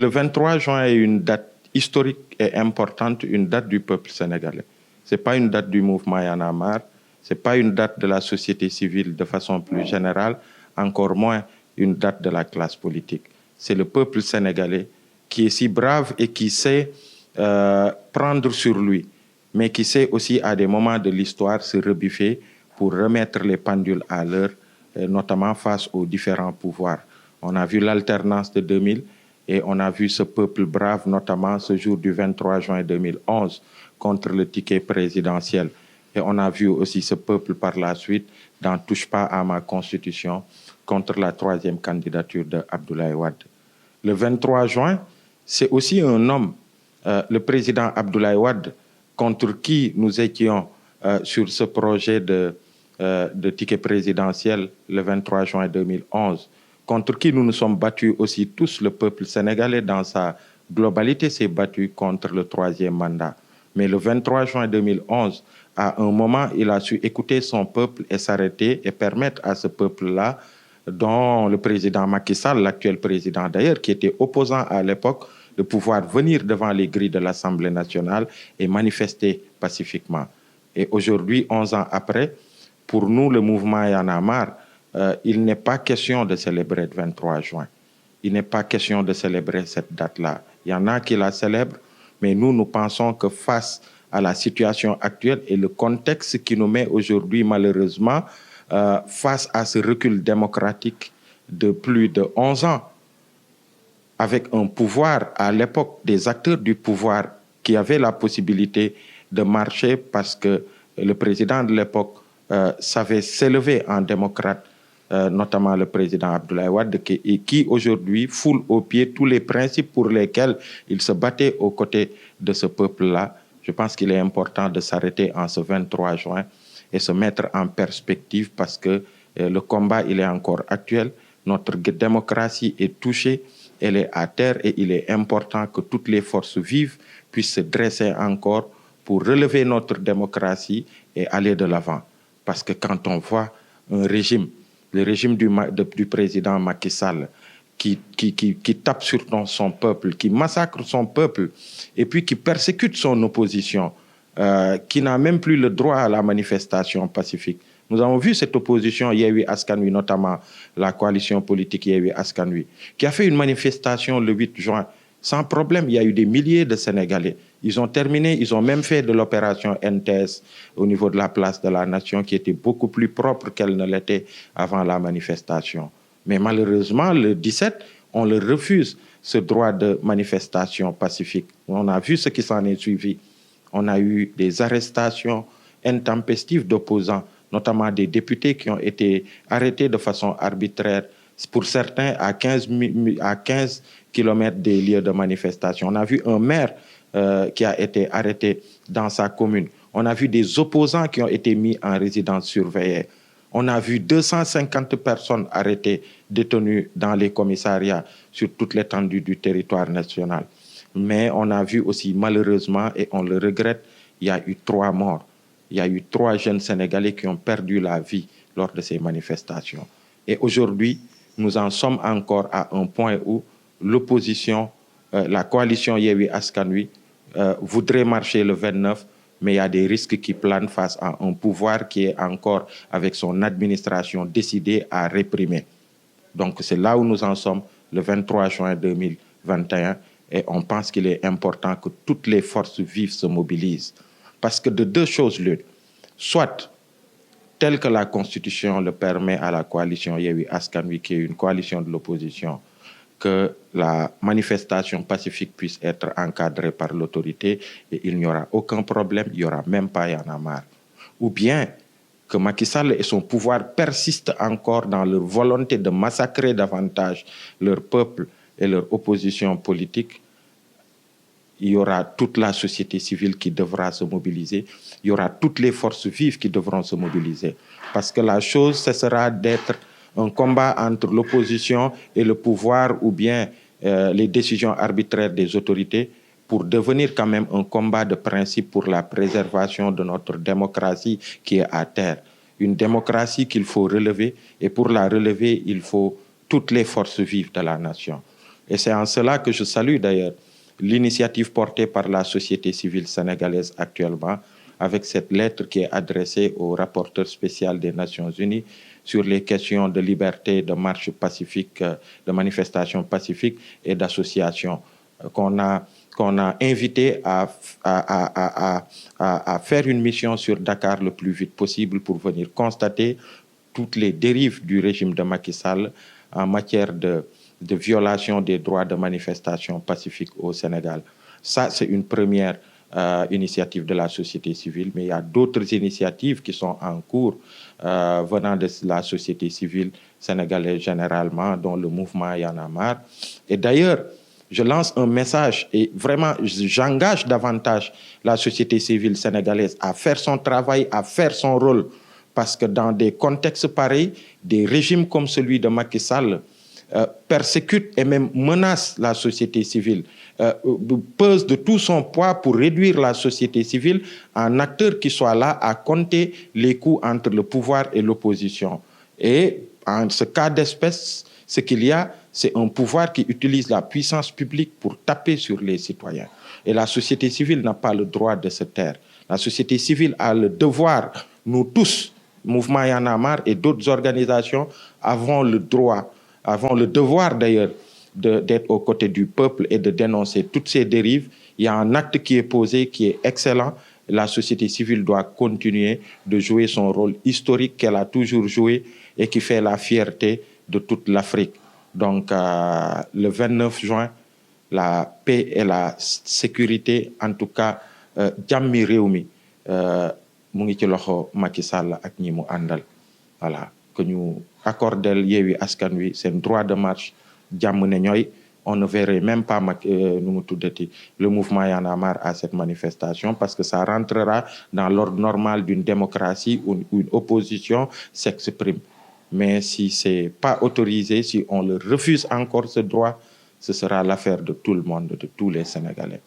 Le 23 juin est une date historique et importante, une date du peuple sénégalais. Ce n'est pas une date du mouvement Y en a marre, ce n'est pas une date de la société civile de façon plus générale, encore moins une date de la classe politique. C'est le peuple sénégalais qui est si brave et qui sait prendre sur lui, mais qui sait aussi à des moments de l'histoire se rebiffer pour remettre les pendules à l'heure, notamment face aux différents pouvoirs. On a vu l'alternance de 2000 et on a vu ce peuple brave, notamment ce jour du 23 juin 2011, contre le ticket présidentiel. Et on a vu aussi ce peuple par la suite dans Touche pas à ma constitution contre la troisième candidature de Abdoulaye Wade. Le 23 juin, c'est aussi un homme, le président Abdoulaye Wade, contre qui nous étions sur ce projet de ticket présidentiel le 23 juin 2011, contre qui nous nous sommes battus aussi tous, le peuple sénégalais dans sa globalité s'est battu contre le troisième mandat. Mais le 23 juin 2011, à un moment, il a su écouter son peuple et s'arrêter et permettre à ce peuple-là, dont le président Macky Sall, l'actuel président d'ailleurs, qui était opposant à l'époque, de pouvoir venir devant les grilles de l'Assemblée nationale et manifester pacifiquement. Et aujourd'hui, 11 ans après, pour nous, le mouvement Y en a marre, il n'est pas question de célébrer le 23 juin. Il n'est pas question de célébrer cette date-là. Il y en a qui la célèbrent, mais nous pensons que face à la situation actuelle et le contexte qui nous met aujourd'hui, malheureusement, face à ce recul démocratique de plus de 11 ans, avec un pouvoir, à l'époque, des acteurs du pouvoir qui avaient la possibilité de marcher parce que le président de l'époque savait s'élever en démocrate, notamment le président Abdoulaye Wade, qui aujourd'hui foule aux pieds tous les principes pour lesquels il se battait aux côtés de ce peuple-là. Je pense qu'il est important de s'arrêter en ce 23 juin et se mettre en perspective parce que le combat, il est encore actuel. Notre démocratie est touchée, elle est à terre et il est important que toutes les forces vives puissent se dresser encore pour relever notre démocratie et aller de l'avant. Parce que quand on voit un régime, le régime du président Macky Sall, qui tape sur son peuple, qui massacre son peuple, et puis qui persécute son opposition, qui n'a même plus le droit à la manifestation pacifique. Nous avons vu cette opposition Yewwi Askan Wi, notamment la coalition politique Yewwi Askan Wi, qui a fait une manifestation le 8 juin. Sans problème, il y a eu des milliers de Sénégalais. Ils ont terminé, ils ont même fait de l'opération NTS au niveau de la place de la Nation qui était beaucoup plus propre qu'elle ne l'était avant la manifestation. Mais malheureusement, le 17, on leur refuse ce droit de manifestation pacifique. On a vu ce qui s'en est suivi. On a eu des arrestations intempestives d'opposants, notamment des députés qui ont été arrêtés de façon arbitraire, pour certains à 15 kilomètres des lieux de manifestation. On a vu un maire qui a été arrêté dans sa commune. On a vu des opposants qui ont été mis en résidence surveillée. On a vu 250 personnes arrêtées, détenues dans les commissariats sur toute l'étendue du territoire national. Mais on a vu aussi, malheureusement, et on le regrette, il y a eu 3 morts. Il y a eu 3 jeunes Sénégalais qui ont perdu la vie lors de ces manifestations. Et aujourd'hui, nous en sommes encore à un point où l'opposition, la coalition Yewwi Askan Wi, voudrait marcher le 29, mais il y a des risques qui planent face à un pouvoir qui est encore, avec son administration, décidé à réprimer. Donc c'est là où nous en sommes le 23 juin 2021 et on pense qu'il est important que toutes les forces vives se mobilisent. Parce que de 2 choses l'une, soit tel que la Constitution le permet à la coalition Yewwi Askan Wi, qui est une coalition de l'opposition, que la manifestation pacifique puisse être encadrée par l'autorité et il n'y aura aucun problème, il n'y aura même pas Y en a marre. Ou bien que Macky Sall et son pouvoir persistent encore dans leur volonté de massacrer davantage leur peuple et leur opposition politique. Il y aura toute la société civile qui devra se mobiliser. Il y aura toutes les forces vives qui devront se mobiliser. Parce que la chose cessera d'être un combat entre l'opposition et le pouvoir ou bien les décisions arbitraires des autorités pour devenir quand même un combat de principe pour la préservation de notre démocratie qui est à terre. Une démocratie qu'il faut relever et pour la relever, il faut toutes les forces vives de la nation. Et c'est en cela que je salue d'ailleurs l'initiative portée par la société civile sénégalaise actuellement, avec cette lettre qui est adressée au rapporteur spécial des Nations Unies sur les questions de liberté, de marche pacifique, de manifestation pacifique et d'association, qu'on a invité à faire une mission sur Dakar le plus vite possible pour venir constater toutes les dérives du régime de Macky Sall en matière de violation des droits de manifestation pacifique au Sénégal. Ça, c'est une première initiative de la société civile, mais il y a d'autres initiatives qui sont en cours venant de la société civile sénégalaise généralement, dont le mouvement Y en a marre. Et d'ailleurs, je lance un message et vraiment, j'engage davantage la société civile sénégalaise à faire son travail, à faire son rôle, parce que dans des contextes pareils, des régimes comme celui de Macky Sall persécutent et même menacent la société civile, pèse de tout son poids pour réduire la société civile en acteur qui soit là à compter les coups entre le pouvoir et l'opposition. Et en ce cas d'espèce, ce qu'il y a, c'est un pouvoir qui utilise la puissance publique pour taper sur les citoyens. Et la société civile n'a pas le droit de se taire. La société civile a le devoir, nous tous, Mouvement Y en a marre et d'autres organisations, avons le droit, avons le devoir d'ailleurs d'être aux côtés du peuple et de dénoncer toutes ces dérives. Il y a un acte qui est posé, qui est excellent. La société civile doit continuer de jouer son rôle historique qu'elle a toujours joué et qui fait la fierté de toute l'Afrique. Donc, le 29 juin, la paix et la sécurité, en tout cas, jàmmi réew mi mu ngi ci loxo Macky Sall ak ñi mu àndal. Voilà, que ñu accordel Yewwi Askan Wi seen droit de marche jàmm ne ñooy. On ne verrait même pas le mouvement Y en a marre à cette manifestation parce que ça rentrera dans l'ordre normal d'une démocratie où une opposition s'exprime. Mais si c'est pas autorisé, si on le refuse encore ce droit, ce sera l'affaire de tout le monde, de tous les Sénégalais.